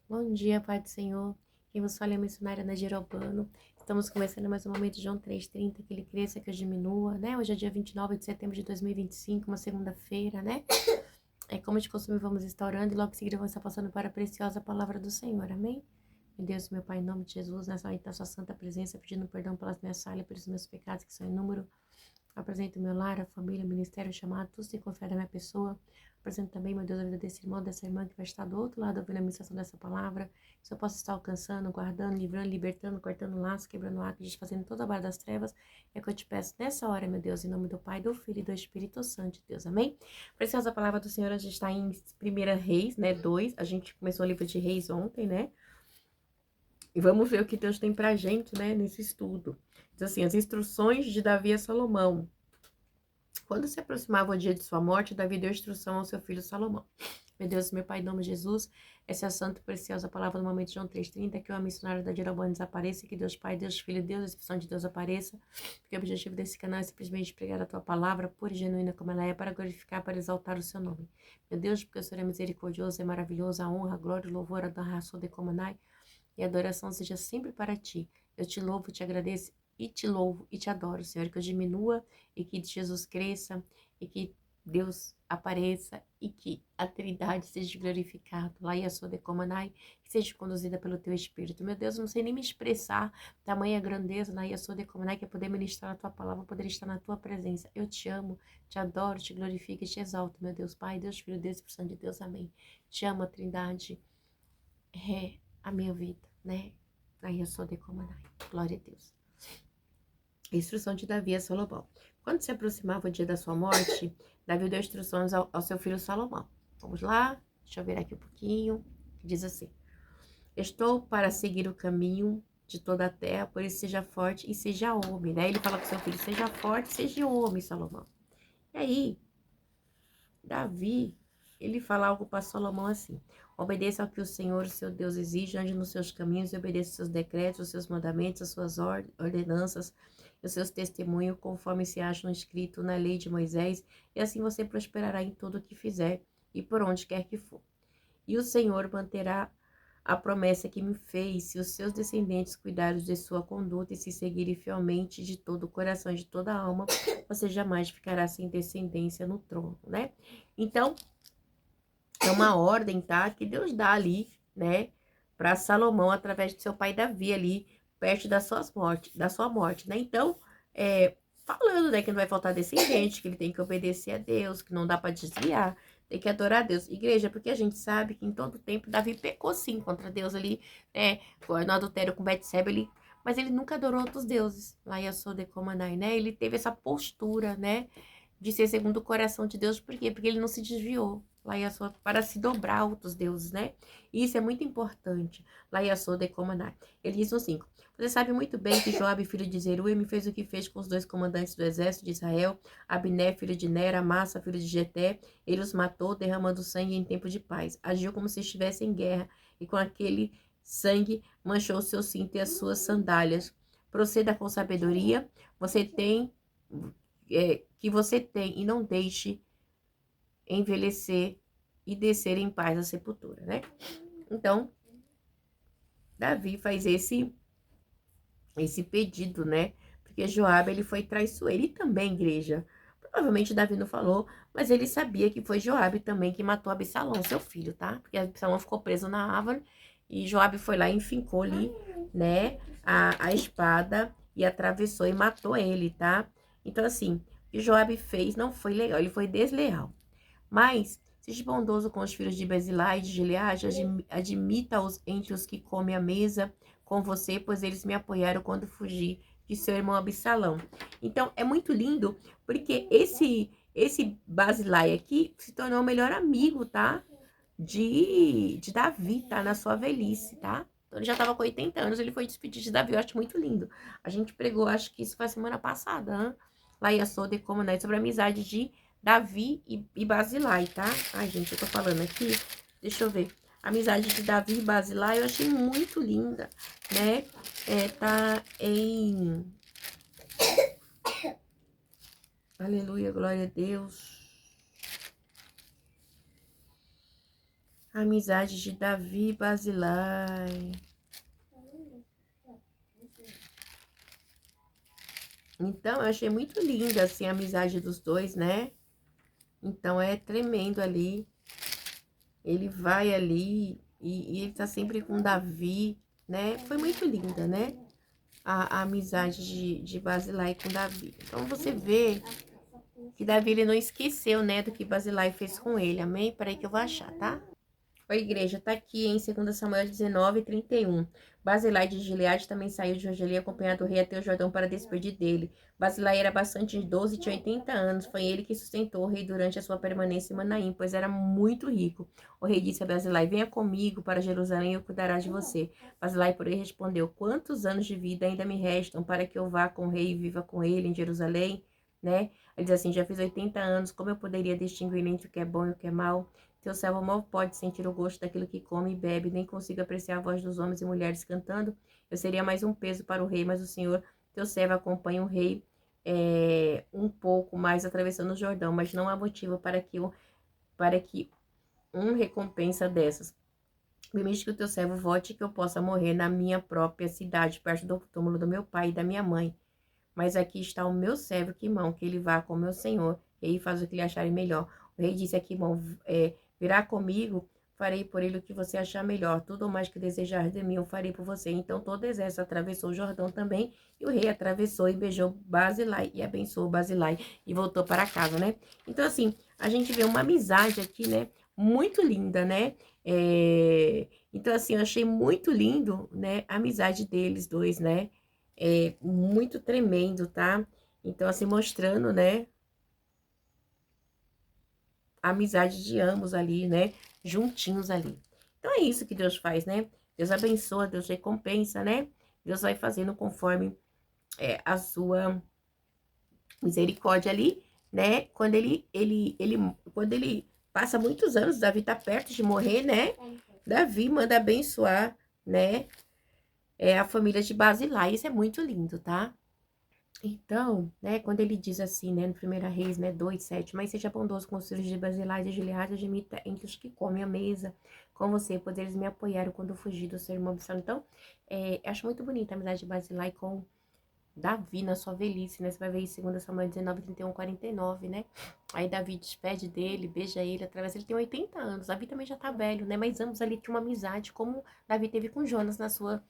Bom dia, Pai do Senhor. Quem vos fala é a missionária Nadir Albano. Estamos começando mais um momento de João 3,30, que ele cresça, que eu diminua, né? Hoje é dia 29 de setembro de 2025, uma segunda-feira, né? Como de costume, vamos estar orando e logo em seguida vamos estar passando para a preciosa palavra do Senhor, amém? Meu Deus, meu Pai, em nome de Jesus, nessa hora da sua santa presença, pedindo perdão pelas minhas falhas, pelos meus pecados, que são em número. Apresento meu lar, a família, o ministério, o chamado, tudo se confere na minha pessoa. Apresento também, meu Deus, a vida desse irmão, dessa irmã que vai estar do outro lado ouvindo a ministração dessa palavra. Se eu posso estar alcançando, guardando, livrando, libertando, cortando laços, quebrando arcos, desfazendo toda a barra das trevas, é o que eu te peço nessa hora, meu Deus, em nome do Pai, do Filho e do Espírito Santo de Deus, amém? Preciosa palavra do Senhor, a gente está em 1 Reis, né, 2, a gente começou o livro de Reis ontem, né? E vamos ver o que Deus tem pra gente, né, nesse estudo. Diz assim, as instruções de Davi a Salomão. Quando se aproximava o dia de sua morte, Davi deu instrução ao seu filho Salomão. Meu Deus, meu Pai, em nome de Jesus, essa é a santa e preciosa palavra do momento de João 3,30, que o missionário da Jeroboam desapareça, que Deus Pai, Deus Filho, Deus, a expressão de Deus apareça, porque o objetivo desse canal é simplesmente pregar a tua palavra, pura e genuína como ela é, para glorificar, para exaltar o seu nome. Meu Deus, porque o Senhor é misericordioso, é maravilhoso, a honra, a glória, o louvor, a raça de comanai, e a adoração seja sempre para ti. Eu te louvo, te agradeço e te louvo e te adoro, Senhor, que eu diminua e que Jesus cresça e que Deus apareça e que a Trindade seja glorificada. Lá e a sua decomanai, que seja conduzida pelo teu Espírito. Meu Deus, não sei nem me expressar tamanha grandeza, lá e a sua decomanai, que é poder ministrar a tua palavra, poder estar na tua presença. Eu te amo, te adoro, te glorifico e te exalto, meu Deus, Pai, Deus, Filho, Deus, Espírito Santo de Deus, amém. Te amo, Trindade. É a minha vida, né? Aí eu sou decomanai. Glória a Deus. Instrução de Davi a Salomão. Quando se aproximava o dia da sua morte, Davi deu instruções ao seu filho Salomão. Vamos lá, deixa eu ver aqui um pouquinho. Diz assim: Estou para seguir o caminho de toda a terra, por isso seja forte e seja homem, né? Ele fala com seu filho: seja forte, seja homem, Salomão. E aí, Davi, ele fala algo para Salomão assim: obedeça ao que o Senhor, seu Deus, exige, ande nos seus caminhos e obedeça os seus decretos, os seus mandamentos, as suas ordenanças e os seus testemunhos, conforme se acham escrito na lei de Moisés, e assim você prosperará em tudo o que fizer e por onde quer que for. E o Senhor manterá a promessa que me fez, se os seus descendentes cuidarem de sua conduta e se seguirem fielmente de todo o coração e de toda a alma, você jamais ficará sem descendência no trono, né? Então, é uma ordem, tá? Que Deus dá ali, né? Para Salomão, através do seu pai Davi ali, perto da sua morte, né? Então, falando, né, que não vai faltar descendente, que ele tem que obedecer a Deus, que não dá para desviar, tem que adorar a Deus. Igreja, porque a gente sabe que em todo tempo Davi pecou sim contra Deus ali, né? Foi no adultério com Betseba, mas ele nunca adorou outros deuses. Lá em Açodecomanai, né? Ele teve essa postura, né? De ser segundo o coração de Deus, por quê? Porque ele não se desviou. Lá em Açô, para se dobrar a outros deuses, né? E isso é muito importante. Lá em Açodecomanai. Ele diz no 5. Você sabe muito bem que Joabe, filho de Zeruia, me fez o que fez com os dois comandantes do exército de Israel, Abiné, filho de Nera, Massa, filho de Jeté. Ele os matou, derramando sangue em tempo de paz. Agiu como se estivesse em guerra, e com aquele sangue manchou seu cinto e as suas sandálias. Proceda com sabedoria. Que você tem, e não deixe envelhecer e descer em paz à sepultura, né? Então, Davi faz esse pedido, né? Porque Joabe, ele foi traiçoeiro. E também, igreja, provavelmente Davi não falou, mas ele sabia que foi Joabe também que matou Absalão, seu filho, tá? Porque Absalão ficou preso na árvore e Joabe foi lá e enfincou ali, né, a espada e atravessou e matou ele, tá? Então, assim, o que Joabe fez não foi legal, ele foi desleal. Mas seja bondoso com os filhos de Bezilai e de Gileade, admita-os entre os que comem à mesa com você, pois eles me apoiaram quando fugi de seu irmão Absalão. Então, é muito lindo, porque esse Basilai aqui se tornou o melhor amigo, tá? De Davi, tá? Na sua velhice, tá? Então, ele já tava com 80 anos, ele foi despedir de Davi, eu acho muito lindo. A gente pregou, acho que isso foi semana passada, hein? Lá em Açoda e como, né? Sobre a amizade de Davi e Basilai, tá? Ai, gente, eu tô falando aqui, deixa eu ver. A amizade de Davi e Basilai eu achei muito linda, né? Tá em... Aleluia, glória a Deus. Amizade de Davi e Barzilai. Então, eu achei muito linda, assim, a amizade dos dois, né? Então, é tremendo ali. Ele vai ali e ele tá sempre com Davi, né? Foi muito linda, né? A amizade de Barzilai com Davi. Então, você vê que Davi, ele não esqueceu, né, do que Barzilai fez com ele. Amém? Peraí que eu vou achar, tá? A igreja tá aqui em 2 Samuel 19:31. Barzilai de Gileade também saiu de Jogeli acompanhado do rei até o Jordão para despedir dele. Barzilai era bastante idoso e tinha 80 anos. Foi ele que sustentou o rei durante a sua permanência em Manaim, pois era muito rico. O rei disse a Barzilai: venha comigo para Jerusalém e eu cuidará de você. Barzilai, porém, respondeu: quantos anos de vida ainda me restam para que eu vá com o rei e viva com ele em Jerusalém? Né? Ele diz assim: já fiz 80 anos, como eu poderia distinguir entre o que é bom e o que é mal? Teu servo mal pode sentir o gosto daquilo que come e bebe, nem consigo apreciar a voz dos homens e mulheres cantando. Eu seria mais um peso para o rei, mas o Senhor, teu servo, acompanha o rei um pouco mais atravessando o Jordão, mas não há motivo para que recompensa dessas. Permite que o teu servo volte e que eu possa morrer na minha própria cidade, perto do túmulo do meu pai e da minha mãe. Mas aqui está o meu servo Quimão, que ele vá com o meu senhor, e aí faz o que lhe acharem melhor. O rei disse a Quimão: virá comigo, farei por ele o que você achar melhor. Tudo mais que desejar de mim, eu farei por você. Então todo o exército atravessou o Jordão também, e o rei atravessou e beijou Barzilai, e abençoou Barzilai, e voltou para casa, né? Então, assim, a gente vê uma amizade aqui, né? Muito linda, né? Então, assim, eu achei muito lindo, né? A amizade deles dois, né? Muito tremendo, tá? Então, assim, mostrando, né? A amizade de ambos ali, né? Juntinhos ali. Então, é isso que Deus faz, né? Deus abençoa, Deus recompensa, né? Deus vai fazendo conforme a sua misericórdia ali, né? Quando ele passa muitos anos, Davi tá perto de morrer, né? Davi manda abençoar, né? A família de Barzilai. Isso é muito lindo, tá? Então, né, quando ele diz assim, né, no 1 Reis, né, 2:7, mas seja bondoso com os filhos de Barzilai e de Gileade, admita entre os que comem a mesa com você, pois eles me apoiaram quando eu fugi do seu irmão Absalão. Então, acho muito bonita a amizade de Barzilai com Davi na sua velhice, né, você vai ver em 2 Samuel 19:31, 49, né, aí Davi despede dele, beija ele, através, ele tem 80 anos, Davi também já tá velho, né, mas ambos ali tinham uma amizade, como Davi teve com Jonas na sua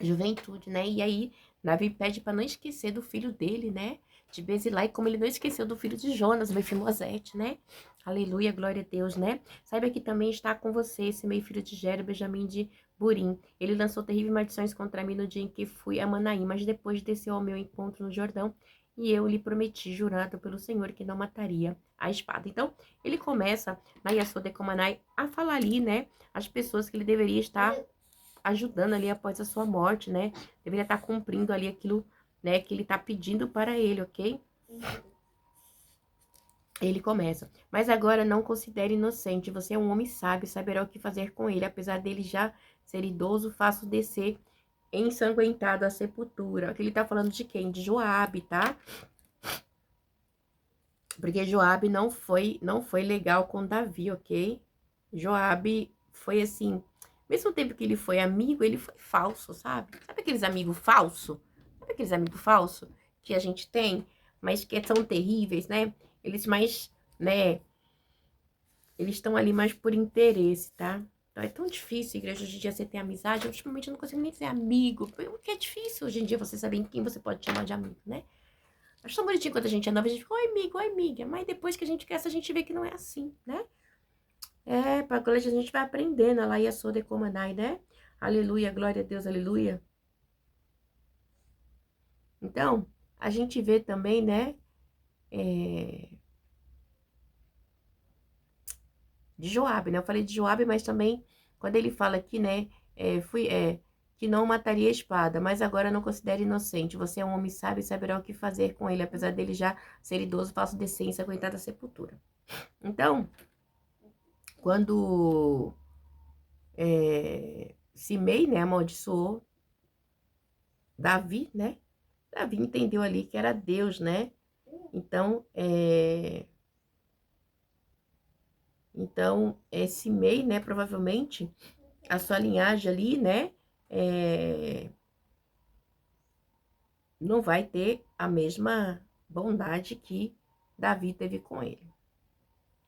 juventude, né? E aí, Davi pede para não esquecer do filho dele, né? De Bezilai, como ele não esqueceu do filho de Jonas, Mefimosete, né? Aleluia, glória a Deus, né? Saiba que também está com você esse meio filho de Gera, Benjamim de Burim. Ele lançou terríveis maldições contra mim no dia em que fui a Manaim, mas depois desceu ao meu encontro no Jordão, e eu lhe prometi, jurado pelo Senhor, que não mataria a espada. Então, ele começa, na Yasodecomanai, a falar ali, né? As pessoas que ele deveria estar ajudando ali após a sua morte, né? Deveria estar cumprindo ali aquilo, né, que ele tá pedindo para ele, ok? Ele começa: mas agora não considere inocente, você é um homem sábio, saberá o que fazer com ele, apesar dele já ser idoso, faço descer ensanguentado a sepultura. Aqui ele tá falando de quem? De Joabe, tá? Porque Joabe não foi legal com Davi, ok? Joabe foi assim, mesmo tempo que ele foi amigo, ele foi falso, sabe? Sabe aqueles amigos falsos? Sabe aqueles amigos falsos que a gente tem, mas que são terríveis, né? Eles mais, né? Eles estão ali mais por interesse, tá? Então é tão difícil, igreja, hoje em dia você ter amizade. Eu, ultimamente, eu não consigo nem ser amigo, porque é difícil hoje em dia você saber quem você pode chamar de amigo, né? Acho tão bonitinho quando a gente é nova, a gente fica, oi, amiga. Mas depois que a gente cresce, a gente vê que não é assim, né? Para colégio a gente vai aprendendo, lá ia sou de comanai, né? Aleluia, glória a Deus, aleluia. Então, a gente vê também, né? De Joabe, né? Eu falei de Joabe, mas também quando ele fala aqui, né? Que não mataria a espada, mas agora não considere inocente. Você é um homem sábio e saberá o que fazer com ele, apesar dele já ser idoso, faço decência, aguentar da sepultura. Então, quando Simei, né, amaldiçoou Davi, né? Davi entendeu ali que era Deus, né? Então, Então, esse MEI, né, provavelmente, a sua linhagem ali, né, não vai ter a mesma bondade que Davi teve com ele.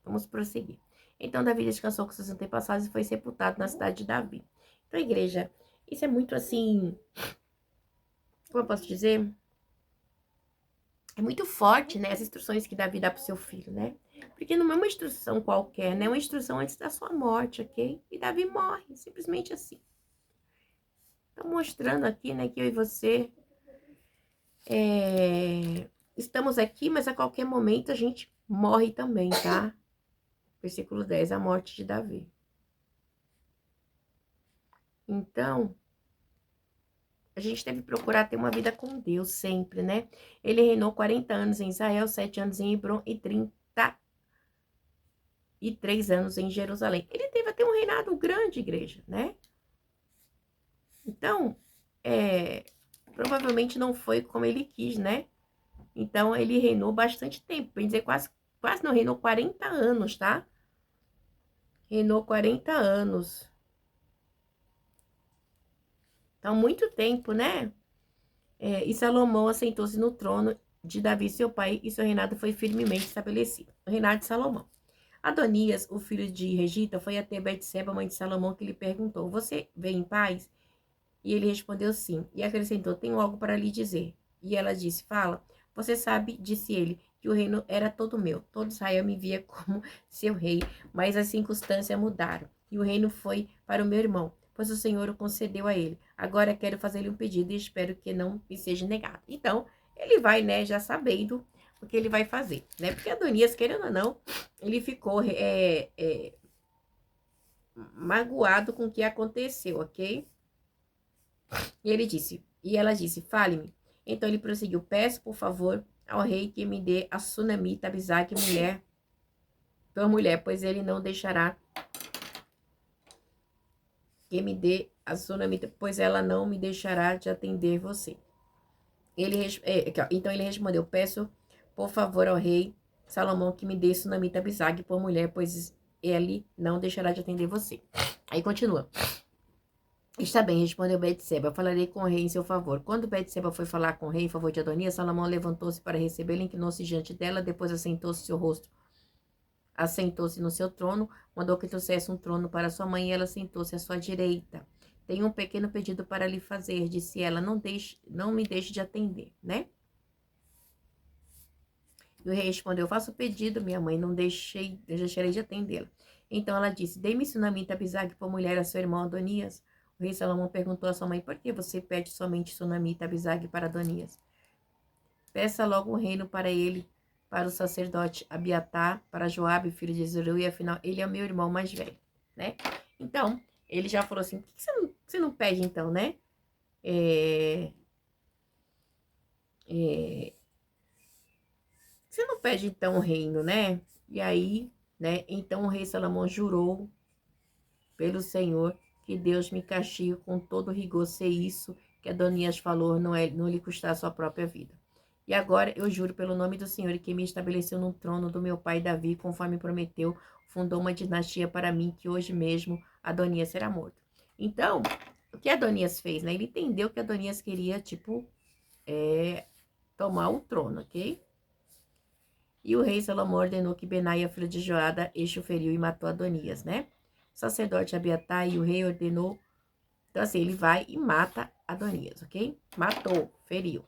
Vamos prosseguir. Então, Davi descansou com seus antepassados e foi sepultado na cidade de Davi. Então, igreja, isso é muito assim, como eu posso dizer? É muito forte, né, as instruções que Davi dá pro seu filho, né? Porque não é uma instrução qualquer, né? É uma instrução antes da sua morte, ok? E Davi morre, simplesmente assim. Então, mostrando aqui, né, que eu e você estamos aqui, mas a qualquer momento a gente morre também, tá? Versículo 10, a morte de Davi. Então, a gente deve procurar ter uma vida com Deus sempre, né? Ele reinou 40 anos em Israel, 7 anos em Hebron e 33 anos em Jerusalém. Ele teve até um reinado grande, igreja, né? Então, provavelmente não foi como ele quis, né? Então, ele reinou bastante tempo, bem dizer, quase não, reinou 40 anos, tá? Reinou 40 anos. Então, muito tempo, né? E Salomão assentou-se no trono de Davi, seu pai, e seu reinado foi firmemente estabelecido. O reinado de Salomão. Adonias, o filho de Regita, foi até Betseba, mãe de Salomão, que lhe perguntou: Você veio em paz? E ele respondeu sim. E acrescentou: Tenho algo para lhe dizer. E ela disse: Fala. Você sabe, disse ele, que o reino era todo meu. Todo Israel me via como seu rei, mas as circunstâncias mudaram. E o reino foi para o meu irmão, pois o Senhor o concedeu a ele. Agora quero fazer-lhe um pedido e espero que não me seja negado. Então, ele vai, né, já sabendo o que ele vai fazer, né? Porque Adonias, querendo ou não, ele ficou magoado com o que aconteceu, ok? E ela disse, fale-me. Então ele prosseguiu, peço, por favor, ao rei que me dê a Sunamita Abisag, tua mulher, pois ele não deixará que me dê a Sunamita, pois ela não me deixará de atender você. Então ele respondeu, peço, por favor, ao rei Salomão que me dê Sunamita Abisag por mulher, pois ele não deixará de atender você. Aí continua. Está bem, respondeu Betseba, falarei com o rei em seu favor. Quando Betseba foi falar com o rei em favor de Adonias, Salomão levantou-se para recebê-lo, inclinou-se diante dela, depois assentou-se no seu trono, mandou que trouxesse um trono para sua mãe e ela sentou-se à sua direita. Tenho um pequeno pedido para lhe fazer, disse ela, não me deixe de atender, né? E o rei respondeu, faça o pedido, minha mãe, eu deixarei de atendê-la. Então ela disse, dê-me Sunamita Abisag por mulher a seu irmão Adonias. O rei Salomão perguntou à sua mãe, por que você pede somente Sunamita Abisag para Adonias? Peça logo o reino para ele, para o sacerdote Abiatar, para Joabe, filho de Zeruia, e afinal, ele é o meu irmão mais velho, né? Então, ele já falou assim, por que você não pede então, né? Você não pede então o reino, né? E aí, né? Então o rei Salomão jurou pelo Senhor que Deus me castigue com todo rigor, se isso que Adonias falou não lhe custar a sua própria vida. E agora eu juro pelo nome do Senhor que me estabeleceu no trono do meu pai Davi, conforme prometeu, fundou uma dinastia para mim, que hoje mesmo Adonias será morto. Então, o que Adonias fez, né? Ele entendeu que Adonias queria, tipo, tomar o trono, ok? E o rei Salomão ordenou que Benaia, filho de Joada, este o feriu e matou Adonias, né? O sacerdote Abiatar e o rei ordenou. Então, assim, ele vai e mata Adonias, ok? Matou, feriu.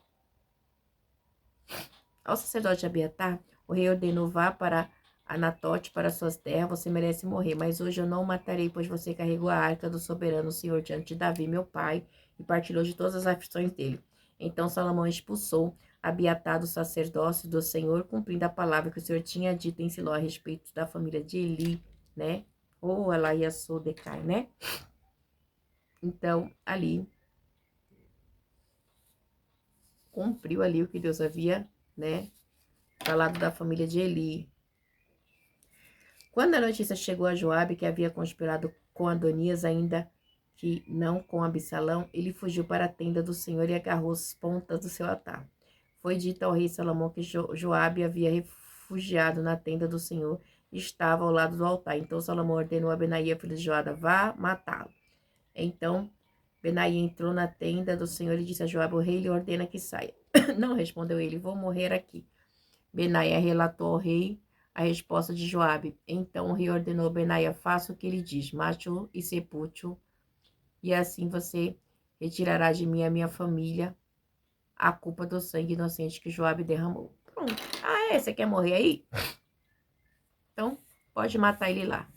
Ao sacerdote Abiatar, o rei ordenou, vá para Anatote, para suas terras, você merece morrer, mas hoje eu não o matarei, pois você carregou a arca do soberano Senhor diante de Davi, meu pai, e partilhou de todas as aflições dele. Então Salomão expulsou Abiatar do sacerdócio do Senhor, cumprindo a palavra que o Senhor tinha dito em Siló a respeito da família de Eli, né? Ou Elaiaçodecai, né? Então, ali, cumpriu ali o que Deus havia, né? Falado da família de Eli. Quando a notícia chegou a Joabe que havia conspirado com Adonias, ainda que não com Absalão, ele fugiu para a tenda do Senhor e agarrou as pontas do seu atar. Foi dito ao rei Salomão que Joabe havia refugiado na tenda do Senhor estava ao lado do altar. Então Salomão ordenou a Benaia, filho de Joiada, vá matá-lo. Então Benaia entrou na tenda do Senhor e disse a Joabe, o rei lhe ordena que saia. Não, respondeu ele, vou morrer aqui. Benaia relatou ao rei a resposta de Joabe. Então o rei ordenou a Benaia, faça o que ele diz, mate-o e sepulte-o, e assim você retirará de mim a minha família a culpa do sangue inocente que Joabe derramou. Pronto. Ah, é? Você quer morrer aí? Então, pode matar ele lá.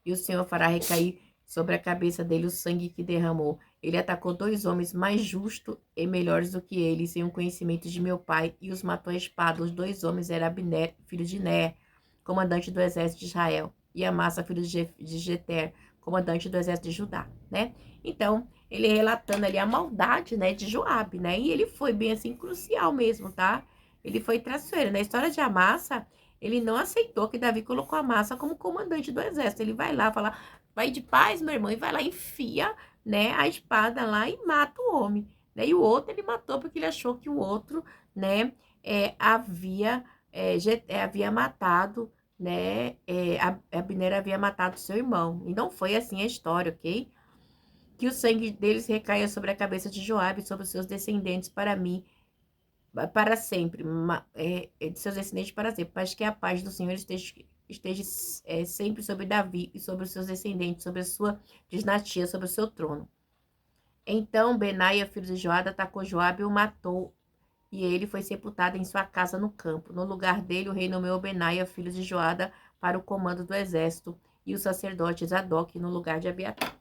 E o Senhor fará recair sobre a cabeça dele o sangue que derramou. Ele atacou 2 homens mais justos e melhores do que ele, sem o conhecimento de meu pai, e os matou à espada. Os 2 homens eram Abner, filho de Ner, comandante do exército de Israel, e Amasa, filho de Jeter, comandante do exército de Judá, né? Então, ele relatando ali a maldade, né, de Joabe, né? E ele foi bem assim, crucial mesmo, tá? Ele foi traiçoeiro. Na história de Amasa, ele não aceitou que Davi colocou Amasa como comandante do exército. Ele vai lá falar, vai de paz, meu irmão, e vai lá, enfia, né, a espada lá e mata o homem. Né? E o outro ele matou porque ele achou que o outro, né, havia matado, né, Abner havia matado seu irmão. E não foi assim a história, ok? Que o sangue deles recaia sobre a cabeça de Joabe e sobre os seus descendentes para mim, para sempre, de seus descendentes para sempre, mas que a paz do Senhor esteja sempre sobre Davi e sobre os seus descendentes, sobre a sua dinastia, sobre o seu trono. Então Benaia, filho de Joada, atacou Joabe e o matou, e ele foi sepultado em sua casa no campo. No lugar dele, o rei nomeou Benaia, filho de Joada, para o comando do exército, e o sacerdote Zadok no lugar de Abiatar.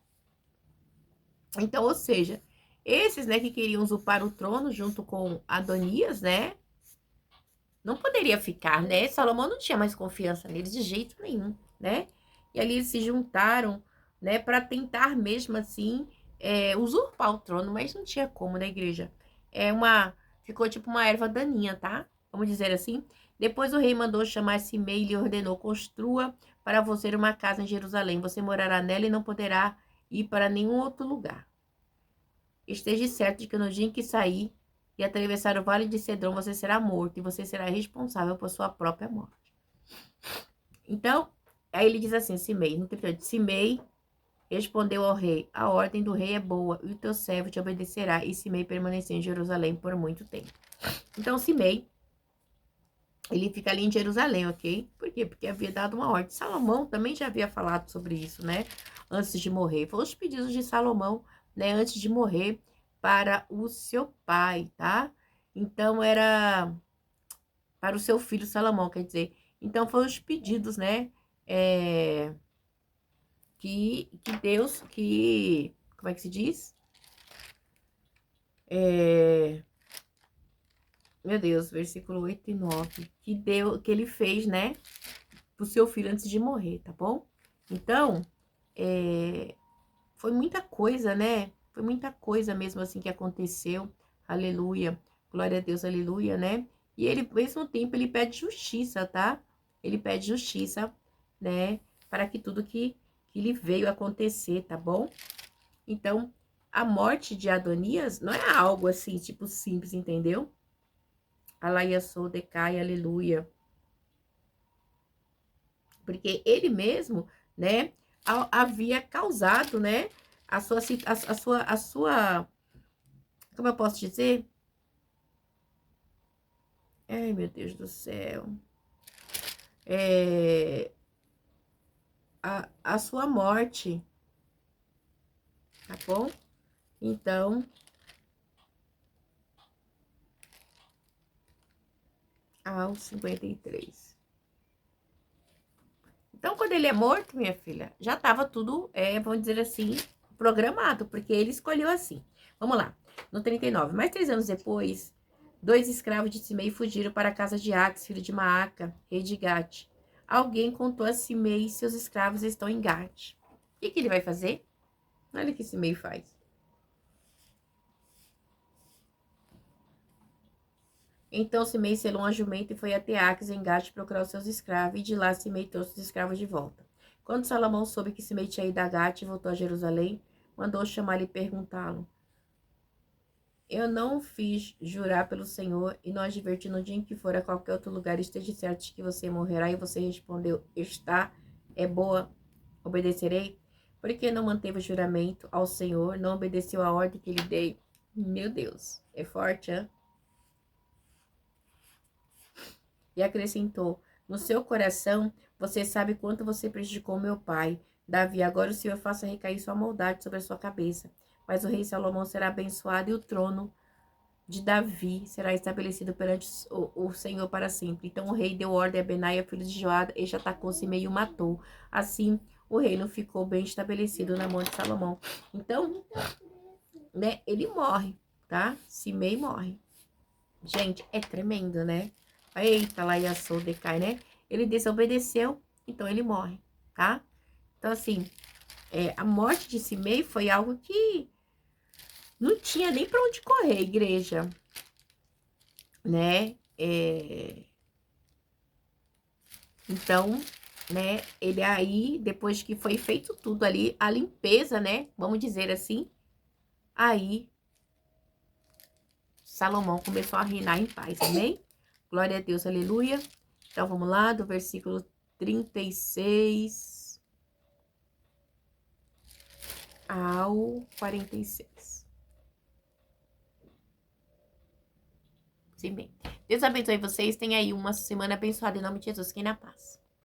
Então, ou seja, esses, né, que queriam usurpar o trono junto com Adonias, né, não poderia ficar, né? Salomão não tinha mais confiança neles de jeito nenhum, né? E ali eles se juntaram, né, para tentar mesmo assim usurpar o trono, mas não tinha como na igreja. Ficou tipo uma erva daninha, tá? Vamos dizer assim. Depois o rei mandou chamar Simei e lhe ordenou: construa para você uma casa em Jerusalém. Você morará nela e não poderá ir para nenhum outro lugar. Esteja certo de que no dia em que sair e atravessar o vale de Cedron, você será morto e você será responsável por sua própria morte. Então, aí ele diz assim, Simei, no 38, Simei respondeu ao rei, a ordem do rei é boa e o teu servo te obedecerá. E Simei permaneceu em Jerusalém por muito tempo. Então, Simei, ele fica ali em Jerusalém, ok? Por quê? Porque havia dado uma ordem. Salomão também já havia falado sobre isso, né? Antes de morrer. Foram os pedidos de Salomão, né? Antes de morrer para o seu pai, tá? Então, era para o seu filho Salomão, quer dizer. Então, foram os pedidos, né? Que Deus, como é que se diz? Meu Deus, versículo 8 e 9. Que ele fez, né? Pro seu filho antes de morrer, tá bom? Então, foi muita coisa, né? Foi muita coisa mesmo assim que aconteceu. Aleluia. Glória a Deus, aleluia, né? E ele, ao mesmo tempo, ele pede justiça, tá? Ele pede justiça, né? Para que tudo que lhe veio acontecer, tá bom? Então, a morte de Adonias não é algo assim, tipo, simples, entendeu? Alaia sou, decai, aleluia. Porque ele mesmo, né, havia causado, né, a sua, como eu posso dizer? Ai, meu Deus do céu. A sua morte, tá bom? Então, aos 53. Então, quando ele é morto, minha filha, já estava tudo, vamos dizer assim, programado, porque ele escolheu assim. Vamos lá, no 39. Mais 3 anos depois, 2 escravos de Simei fugiram para a casa de Aques, filho de Maaca, rei de Gate. Alguém contou a Simei: seus escravos estão em Gate. O que ele vai fazer? Olha o que Simei faz. Então Simei selou uma jumenta e foi até Aques em Gate procurar os seus escravos, e de lá Simei trouxe os escravos de volta. Quando Salomão soube que Simei tinha ido a Gate e voltou a Jerusalém, mandou chamá-lo e perguntá-lo: o que você fez? Porque ele havia matado 2 homens, né? Então Salomão soube que Simei tinha ido a Gate e voltou a Jerusalém, mandou chamá-lo e perguntá-lo: o que você fez? Porque ele havia matado 2 homens, né? Eu não fiz jurar pelo Senhor e não adverti no dia em que for a qualquer outro lugar, esteja certo de que você morrerá. E você respondeu, está, é boa, obedecerei. Porque não manteve o juramento ao Senhor, não obedeceu a ordem que lhe dei. Meu Deus, é forte, hein? E acrescentou, no seu coração, você sabe quanto você prejudicou meu pai. Davi, agora o Senhor faça recair sua maldade sobre a sua cabeça. Mas o rei Salomão será abençoado e o trono de Davi será estabelecido perante o Senhor para sempre. Então o rei deu ordem a Benaia, filho de Joada, e já atacou Simei e o matou. Assim, o reino ficou bem estabelecido na mão de Salomão. Então, né, ele morre, tá? Simei morre. Gente, é tremendo, né? Eita, lá Yassou decai, né? Ele desobedeceu, então ele morre, tá? Então, assim, a morte de Simei foi algo que não tinha nem pra onde correr, igreja, né? Então, né, ele aí, depois que foi feito tudo ali, a limpeza, né, vamos dizer assim, aí Salomão começou a reinar em paz, amém? Glória a Deus, aleluia. Então, vamos lá, do versículo 36 ao 46. Sim, bem. Deus abençoe vocês, tenha aí uma semana abençoada em nome de Jesus, fiquem na paz.